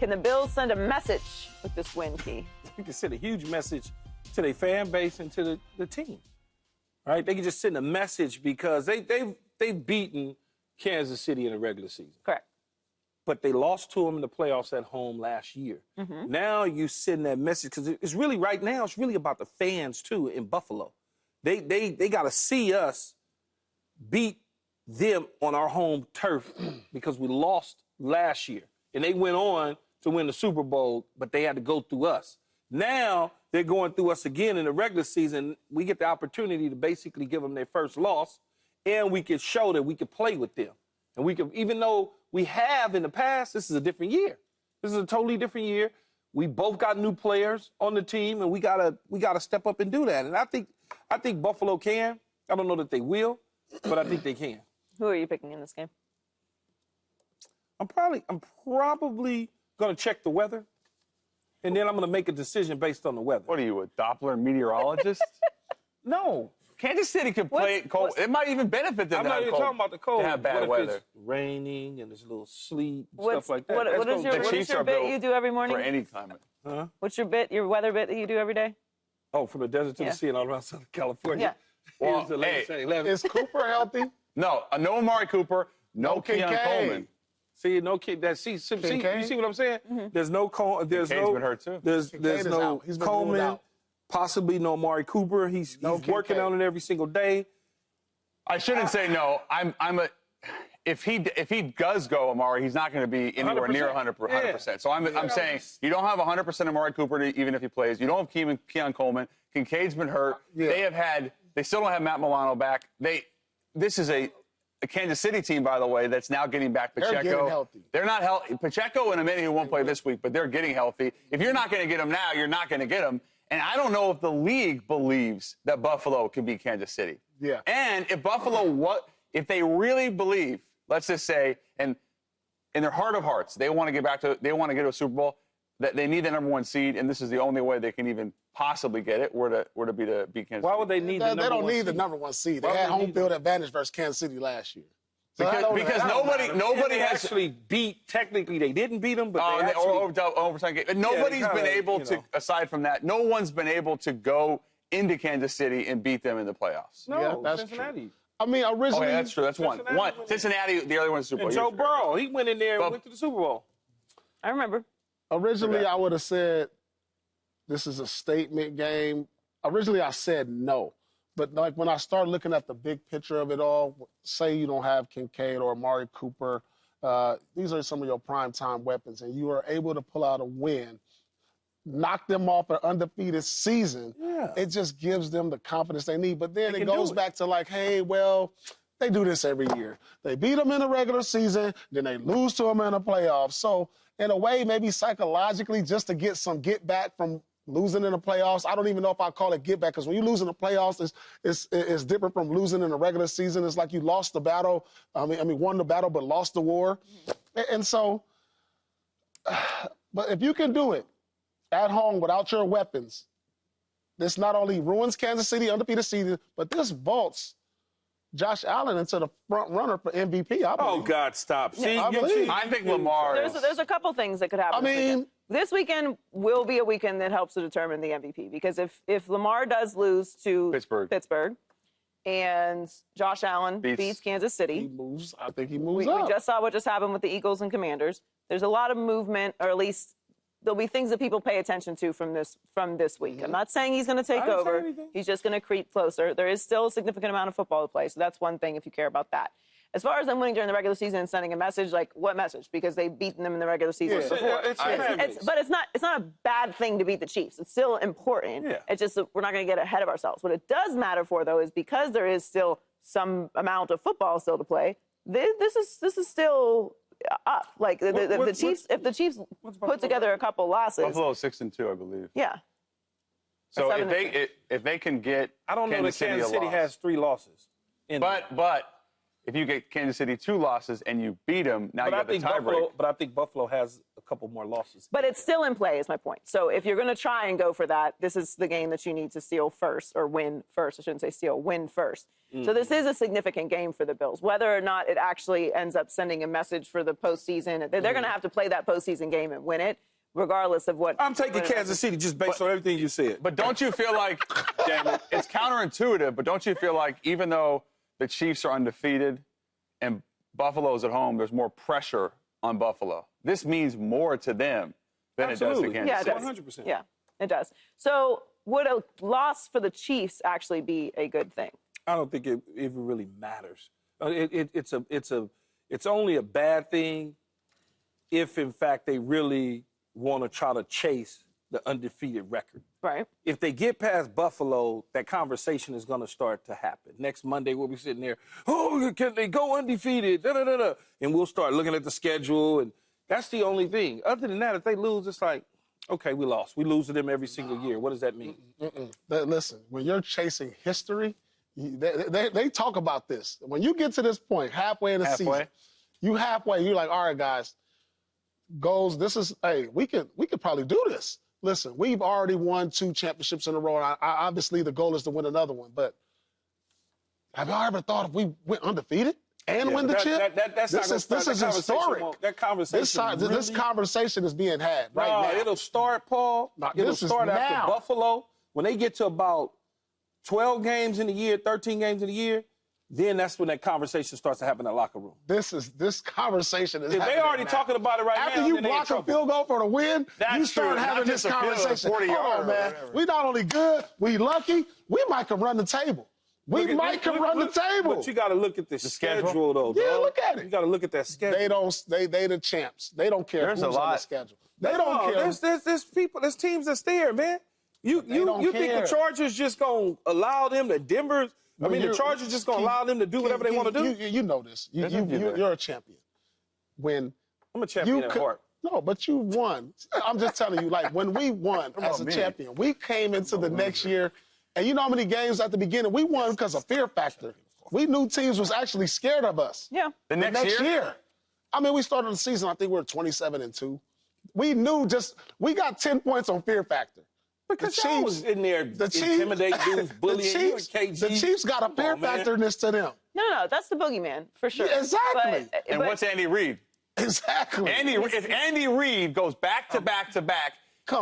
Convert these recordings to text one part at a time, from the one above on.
Can the Bills send a message with this win, Key? You can send a huge message to their fan base and to the team, right? They can just send a message because they've beaten Kansas City in the regular season. Correct. But they lost to them in the playoffs at home last year. Now you send that message because it's really right now. It's really about the fans too in Buffalo. They got to see us beat them on our home turf because we lost last year, and they went on to win the Super Bowl, but they had to go through us. Now they're going through us again in the regular season. We get the opportunity to basically give them their first loss, and we can show that we can play with them. And we can, even though we have in the past, this is a different year. This is a totally different year. We both got new players on the team, and we gotta step up and do that. And I think Buffalo can. I don't know that they will, but I think they can. Who are you picking in this game? I'm probably gonna check the weather, and then I'm gonna make a decision based on the weather. What are you, a Doppler meteorologist? No. Kansas City could play it cold. It might even benefit them. I'm not even talking about the cold. To have bad what if weather. It's raining and there's a little sleet and What's- stuff like that? what is your bit you do every morning? For any climate. Huh? What's your weather bit that you do every day? Oh, from the desert to Yeah. the sea and all around Southern California. Yeah. Well, Here's the latest hey, thing. Is Cooper healthy? No, no Amari Cooper, no Keyshawn Kincaid. Coleman. See, no kid. That see, you see what I'm saying? Mm-hmm. There's no there's Kincaid's no been hurt, too. There's Kincaid is no out. He's been ruled Coleman, out. possibly no Amari Cooper. He's working Kincaid. on it every single day. I shouldn't say no. If he does go Amari, he's not going to be anywhere near 100%. Yeah. So I'm saying you don't have 100% Amari Cooper even if he plays. You don't have Keyshawn Coleman. Kincaid's been hurt. Yeah. They still don't have Matt Milano back. This is a Kansas City team, by the way, that's now getting back Pacheco. They're getting healthy. They're not healthy. Pacheco in a minute, he won't play this week, but they're getting healthy. If you're not going to get him now, you're not going to get him. And I don't know if the league believes that Buffalo can beat Kansas City. Yeah. And if if they really believe, let's just say, and in their heart of hearts, they want to get to a Super Bowl, that they need the number one seed, and this is the only way they can even possibly get it, were to beat Kansas City. Why would they need the number one seed? They don't need the number one seed. They had home field advantage versus Kansas City last year. So Because nobody has actually beat. Technically, they didn't beat them, but they actually overtime game. Nobody's been able to. Aside from that, no one's been able to go into Kansas City and beat them in the playoffs. No, Yeah, that's Cincinnati. true. I mean, originally. Okay, that's true. That's one. Cincinnati Cincinnati, the other one's Super Bowl. And Joe Burrow, he went in there and went to the Super Bowl. I remember. Originally, I would have said this is a statement game. Originally, I said no. But like when I started looking at the big picture of it all, say you don't have Kincaid or Amari Cooper, these are some of your primetime weapons, and you are able to pull out a win, knock them off an undefeated season. Yeah. It just gives them the confidence they need. But then it goes back to like, hey, well, they do this every year. They beat them in the regular season, then they lose to them in the playoffs. So in a way, maybe psychologically, just to get some get back from losing in the playoffs. I don't even know if I call it get back, because when you lose in the playoffs, it's different from losing in the regular season. It's like you lost the battle. I mean, won the battle but lost the war. And so, but if you can do it at home without your weapons, this not only ruins Kansas City undefeated season, but this vaults Josh Allen into the front runner for MVP. Oh God, stop! See, I think Lamar. There's a couple things that could happen. This weekend will be a weekend that helps to determine the MVP, because if Lamar does lose to Pittsburgh and Josh Allen beats Kansas City, he moves. I think he moves we up. just saw what just happened with the Eagles and Commanders. There's a lot of movement, or at least there'll be things that people pay attention to from this week. I'm not saying he's going to take over. He's just going to creep closer. There is still a significant amount of football to play, so that's one thing if you care about that. As far as them winning during the regular season and sending a message, like what message? Because they've beaten them in the regular season before. But it's not a bad thing to beat the Chiefs. It's still important. Yeah. It's just that we're not going to get ahead of ourselves. What it does matter for, though, is because there is still some amount of football still to play. This is still up. Like the Chiefs, if the Chiefs put together a couple losses, Buffalo 6-2, I believe. Yeah. So if they can get, I don't know that Kansas City has 3 losses. But if you get Kansas City 2 losses and you beat them, now you got the tiebreak. But I think Buffalo has a couple more losses. But it's still in play, is my point. So if you're going to try and go for that, this is the game that you need to steal first, or win first. I shouldn't say steal, win first. So this is a significant game for the Bills. Whether or not it actually ends up sending a message for the postseason, they're going to have to play that postseason game and win it, regardless of what. I'm taking Kansas City just based on everything you said. But don't you feel like, damn it, it's counterintuitive, but don't you feel like even though the Chiefs are undefeated and Buffalo's at home, there's more pressure on Buffalo? This means more to them than Absolutely. it does to Kansas Yeah, it City. does. 100%. Yeah, it does. So would a loss for the Chiefs actually be a good thing? I don't think it really matters. It's only a bad thing if, in fact, they really want to try to chase the undefeated record. Right. If they get past Buffalo, that conversation is going to start to happen. Next Monday, we'll be sitting there, oh, can they go undefeated? Da, da, da, da. And we'll start looking at the schedule, and that's the only thing. Other than that, if they lose, it's like, okay, we lost. We lose to them every single year. What does that mean? Listen, when you're chasing history, they talk about this. When you get to this point, halfway in the season, you're like, all right, guys, goals, this is, hey, we could probably do this. Listen, we've already won 2 championships in a row. Obviously, the goal is to win another one. But have y'all ever thought if we went undefeated and win the chip? This is historic. That conversation. This conversation is being had right now. It'll start, Paul. It'll start after Buffalo. When they get to about 12 games in a year, 13 games in a year, then that's when that conversation starts to happen in the locker room. This conversation is happening They already now. talking about it right now. After you block a field goal for the win, you start true. having Not this just a field goal, conversation. 40 Hold yards on, or man. whatever. We not only good, we lucky, we might can run the table. We might can run the table. But you got to look at the schedule, though. Yeah, dog. look at it. You got to look at that schedule. They the champs. They don't care There's who's a on the lot. schedule. They don't care. There's teams that's there, man. You think care. the Chargers just gonna allow them to Denver? The Chargers just gonna allow them to do whatever they want to do? You know this. You're a champion. When I'm a champion at heart. No, but you won. I'm just telling you, like, when we won as a champion, we came into the next year, and you know how many games at the beginning we won because of fear factor. We knew teams was actually scared of us. Yeah. The next year? I mean, we started the season, I think we were 27-2. We knew we got 10 points on fear factor. Because the Chiefs was in there intimidating dudes, bullying you and KG. The Chiefs got a fear factorness to them. No, that's the boogeyman, for sure. Yeah, exactly. And what's Andy Reid? Exactly. If Andy Reid goes back to back to back,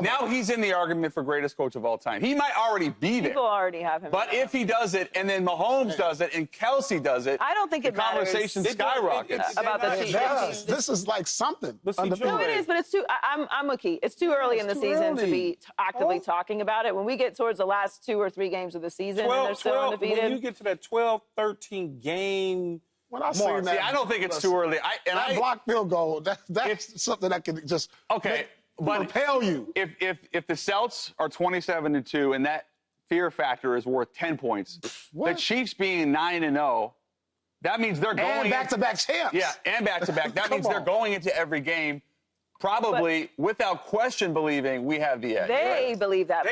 now he's in the argument for greatest coach of all time. He might already be there. People already have him. But if he does it, and then Mahomes does it, and Kelsey does it, I don't think the conversation skyrockets. about the Chiefs. This is like something. No, it is, but it's too. I'm with Key. It's too early in the season to be actively talking about it. When we get towards the last 2 or 3 games of the season, and they're still undefeated. When you get to that 12-13 game. When I say that, I don't think it's too early. That block field goal, that's something that can just propel you. If the Celts are 27-2 and that fear factor is worth 10 points, the Chiefs being 9-0, that means they're going back-to-back champs. Yeah, and back-to-back. That means they're going into every game probably without question believing we have the edge. They believe that,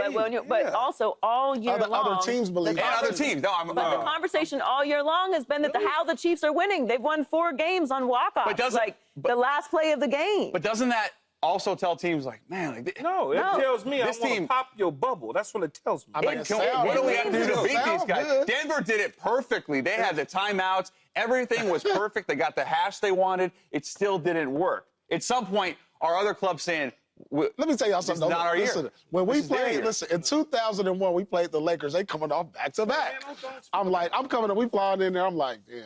but also all year long. Other teams believe that. And other teams. No, but the conversation all year long has been that how the Chiefs are winning. They've won 4 games on walk-offs. The last play of the game. But doesn't that also tell teams like, man, it tells me I want to pop your bubble. That's what it tells me. What do we have to do to beat these guys? Good. Denver did it perfectly. They had the timeouts. Everything was perfect. They got the hash they wanted. It still didn't work. At some point, are other clubs saying, let me tell y'all something. Not our year. When we played, in 2001, we played the Lakers. They coming off back-to-back. I'm coming up. We flying in there. I'm like, damn,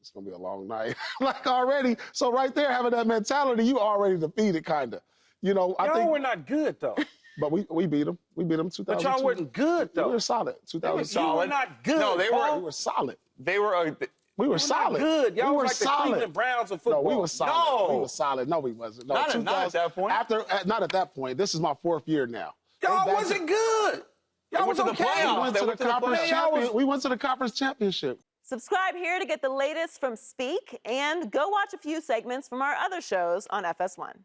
it's going to be a long night. Like already. So right there, having that mentality, you already defeated, kind of. I think we're not good, though. But we beat them. We beat them 2002. But y'all weren't good, though. We were solid. 2002. You were not good. No, We were solid. We were solid. Good. Y'all we were like solid. the Cleveland Browns of football. No, we were solid. No. We were solid. No, we wasn't. No, not at that point. Not at that point. This is my 4th year now. Y'all wasn't good. Y'all was to the okay. playoffs. We went to the conference championship. Subscribe here to get the latest from Speak, and go watch a few segments from our other shows on FS1.